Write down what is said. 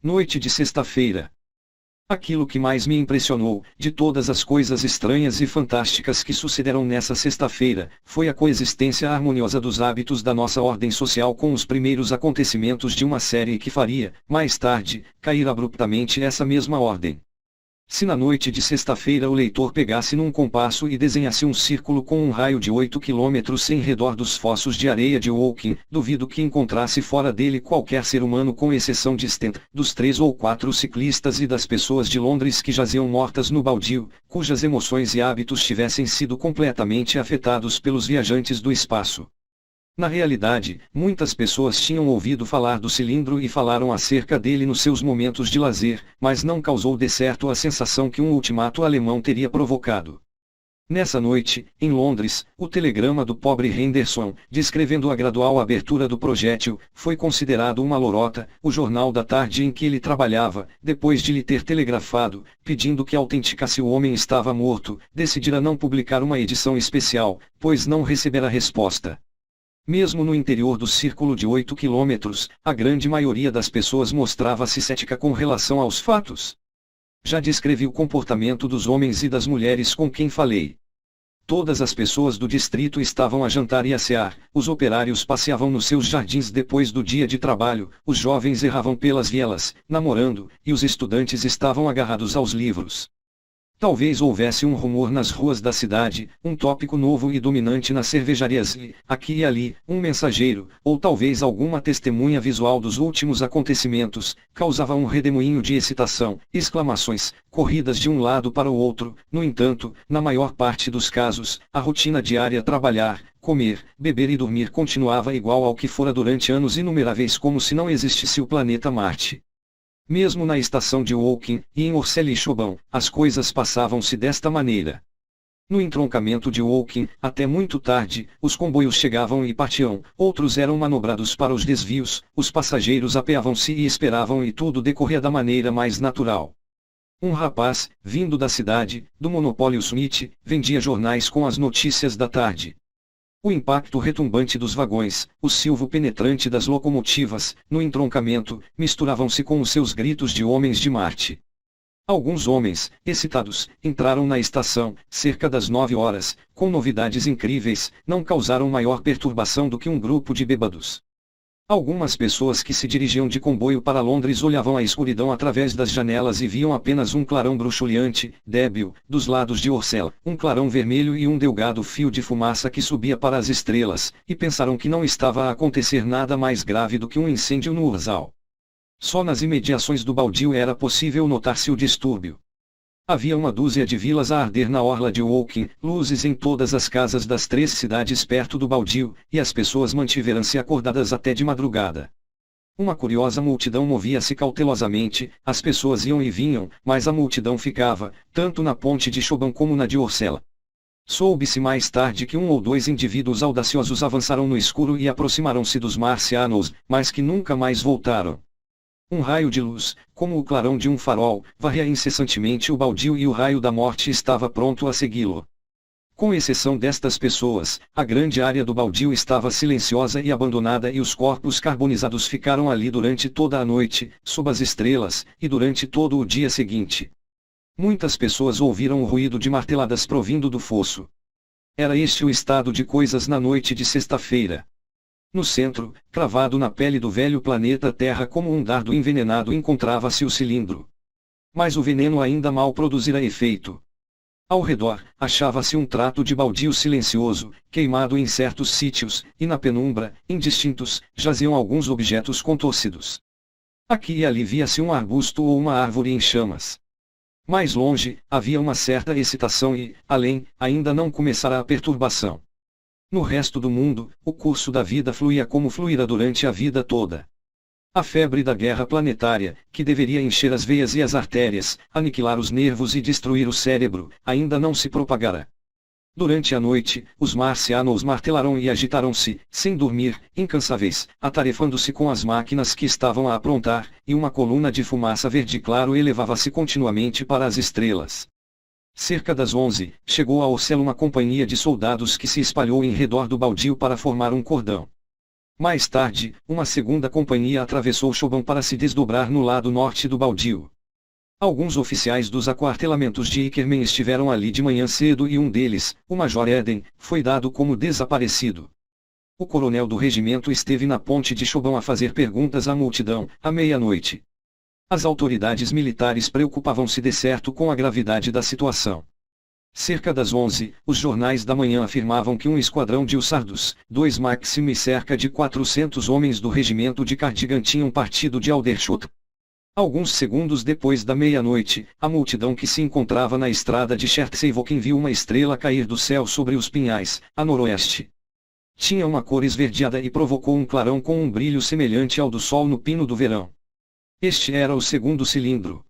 Noite de sexta-feira. Aquilo que mais me impressionou, de todas as coisas estranhas e fantásticas que sucederam nessa sexta-feira, foi a coexistência harmoniosa dos hábitos da nossa ordem social com os primeiros acontecimentos de uma série que faria, mais tarde, cair abruptamente essa mesma ordem. Se na noite de sexta-feira o leitor pegasse num compasso e desenhasse um círculo com um raio de 8 quilômetros em redor dos fossos de areia de Woking, duvido que encontrasse fora dele qualquer ser humano com exceção de Stent, dos 3 ou 4 ciclistas e das pessoas de Londres que jaziam mortas no baldio, cujas emoções e hábitos tivessem sido completamente afetados pelos viajantes do espaço. Na realidade, muitas pessoas tinham ouvido falar do cilindro e falaram acerca dele nos seus momentos de lazer, mas não causou de certo a sensação que um ultimato alemão teria provocado. Nessa noite, em Londres, o telegrama do pobre Henderson, descrevendo a gradual abertura do projétil, foi considerado uma lorota. O jornal da tarde em que ele trabalhava, depois de lhe ter telegrafado, pedindo que autenticasse o homem estava morto, decidira não publicar uma edição especial, pois não recebera resposta. Mesmo no interior do círculo de 8 quilômetros, a grande maioria das pessoas mostrava-se cética com relação aos fatos. Já descrevi o comportamento dos homens e das mulheres com quem falei. Todas as pessoas do distrito estavam a jantar e a cear, os operários passeavam nos seus jardins depois do dia de trabalho, os jovens erravam pelas vielas, namorando, e os estudantes estavam agarrados aos livros. Talvez houvesse um rumor nas ruas da cidade, um tópico novo e dominante nas cervejarias e, aqui e ali, um mensageiro, ou talvez alguma testemunha visual dos últimos acontecimentos, causava um redemoinho de excitação, exclamações, corridas de um lado para o outro. No entanto, na maior parte dos casos, a rotina diária trabalhar, comer, beber e dormir continuava igual ao que fora durante anos inumeráveis como se não existisse o planeta Marte. Mesmo na estação de Woking, e em Orsay e Chobham, as coisas passavam-se desta maneira. No entroncamento de Woking, até muito tarde, os comboios chegavam e partiam, outros eram manobrados para os desvios, os passageiros apeavam-se e esperavam e tudo decorria da maneira mais natural. Um rapaz, vindo da cidade, do monopólio Smith, vendia jornais com as notícias da tarde. O impacto retumbante dos vagões, o silvo penetrante das locomotivas, no entroncamento, misturavam-se com os seus gritos de homens de Marte. Alguns homens, excitados, entraram na estação, cerca das 9 horas, com novidades incríveis, não causaram maior perturbação do que um grupo de bêbados. Algumas pessoas que se dirigiam de comboio para Londres olhavam a escuridão através das janelas e viam apenas um clarão bruxuleante, débil, dos lados de Orsay, um clarão vermelho e um delgado fio de fumaça que subia para as estrelas, e pensaram que não estava a acontecer nada mais grave do que um incêndio no Urzal. Só nas imediações do baldio era possível notar-se o distúrbio. Havia uma dúzia de vilas a arder na orla de Woking, luzes em todas as casas das 3 cidades perto do baldio, e as pessoas mantiveram-se acordadas até de madrugada. Uma curiosa multidão movia-se cautelosamente, as pessoas iam e vinham, mas a multidão ficava, tanto na ponte de Chobham como na de Orsay. Soube-se mais tarde que 1 ou 2 indivíduos audaciosos avançaram no escuro e aproximaram-se dos marcianos, mas que nunca mais voltaram. Um raio de luz, como o clarão de um farol, varria incessantemente o baldio e o raio da morte estava pronto a segui-lo. Com exceção destas pessoas, a grande área do baldio estava silenciosa e abandonada e os corpos carbonizados ficaram ali durante toda a noite, sob as estrelas, e durante todo o dia seguinte. Muitas pessoas ouviram o ruído de marteladas provindo do fosso. Era este o estado de coisas na noite de sexta-feira. No centro, cravado na pele do velho planeta Terra como um dardo envenenado encontrava-se o cilindro. Mas o veneno ainda mal produzira efeito. Ao redor, achava-se um trato de baldio silencioso, queimado em certos sítios, e na penumbra, indistintos, jaziam alguns objetos contorcidos. Aqui e ali via-se um arbusto ou uma árvore em chamas. Mais longe, havia uma certa excitação e, além, ainda não começara a perturbação. No resto do mundo, o curso da vida fluía como fluíra durante a vida toda. A febre da guerra planetária, que deveria encher as veias e as artérias, aniquilar os nervos e destruir o cérebro, ainda não se propagara. Durante a noite, os marcianos martelaram e agitaram-se, sem dormir, incansáveis, atarefando-se com as máquinas que estavam a aprontar, e uma coluna de fumaça verde claro elevava-se continuamente para as estrelas. Cerca das 11, chegou a Orsay uma companhia de soldados que se espalhou em redor do baldio para formar um cordão. Mais tarde, uma segunda companhia atravessou Choban para se desdobrar no lado norte do baldio. Alguns oficiais dos aquartelamentos de Ickerman estiveram ali de manhã cedo e um deles, o Major Eden, foi dado como desaparecido. O coronel do regimento esteve na ponte de Choban a fazer perguntas à multidão, à meia-noite. As autoridades militares preocupavam-se de certo com a gravidade da situação. Cerca das 11, os jornais da manhã afirmavam que um esquadrão de hussardos, 2 Maxim e cerca de 400 homens do regimento de Cardigan tinham partido de Aldershot. Alguns segundos depois da meia-noite, a multidão que se encontrava na estrada de Chertseyvoken viu uma estrela cair do céu sobre os pinhais, a noroeste. Tinha uma cor esverdeada e provocou um clarão com um brilho semelhante ao do sol no pino do verão. Este era o segundo cilindro.